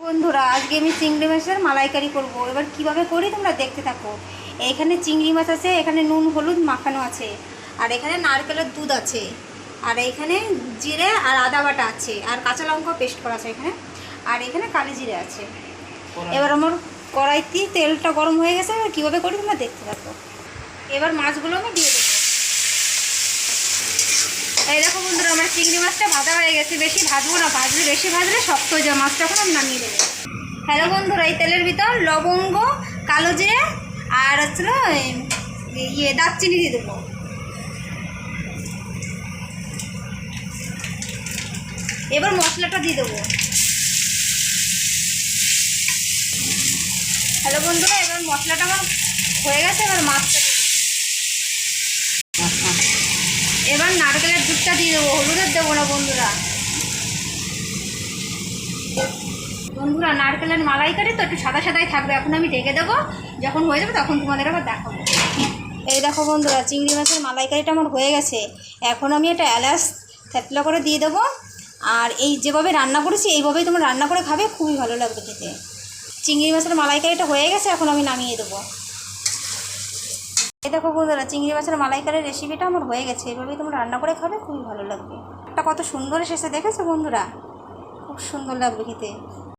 বন্ধুরা, আজকে আমি চিংড়ি মাছের মালাইকারি করব। এবার কিভাবে করি তোমরা দেখতে থাকো। এখানে চিংড়ি মাছ আছে, এখানে নুন হলুদ মাখানো আছে, আর এখানে নারকেলের দুধ আছে, আর এখানে জিরে আর আদা বাটা আছে, আর কাঁচা লঙ্কা পেস্ট করা আছে এখানে, আর এখানে কালি জিরে আছে। এবার আমার কড়াইতে তেলটা গরম হয়ে গেছে। এবার কীভাবে করি তোমরা দেখতে থাকো। এবার মাছগুলো আমি দিয়ে দেবো। এই দেখো বন্ধুরা, আমার চিংড়ি মাছটা ভাজা হয়ে গেছে। বেশি ভাজবো না, বেশি ভাজলে শক্ত হয়ে যাবে মাছটা। এখন আমি নামিয়ে দেবো। হ্যালো বন্ধুরা, এই তেলের ভিতর লবঙ্গ, কালো জিরে আর হচ্ছিল দারচিনি দিয়ে দেবো। এবার মশলাটা দিয়ে দেবো। হ্যালো বন্ধুরা, এবার মশলাটা আমার হয়ে গেছে। এবার মাছটা এবার নারকেলের দুধটা দিয়ে দেবো, হলুদের দেবো না বন্ধুরা। বন্ধুরা, নারকেলের মালাইকারি তো একটু সাদা সাদাই থাকবে। এখন আমি ঢেকে দেবো, যখন হয়ে যাবে তখন তোমাদের আবার দেখাবো। এই দেখো বন্ধুরা, চিংড়ি মাছের মালাইকারিটা আমার হয়ে গেছে। এখন আমি এটা এলাচ থেতলা করে দিয়ে দেবো। আর এই যেভাবে রান্না করেছি এইভাবেই তোমরা রান্না করে খাবে, খুবই ভালো লাগবে খেতে। চিংড়ি মাছের মালাইকারিটা হয়ে গেছে, এখন আমি নামিয়ে দেবো। এই দেখো বন্ধুরা, চিংড়ি মাছের মালাইকারির রেসিপিটা আমার হয়ে গেছে। এইভাবেই তোমরা রান্না করে খাবে, খুবই ভালো লাগবে। এটা কত সুন্দর এসেছে দেখেছো বন্ধুরা, খুব সুন্দর লাগবে খেতে।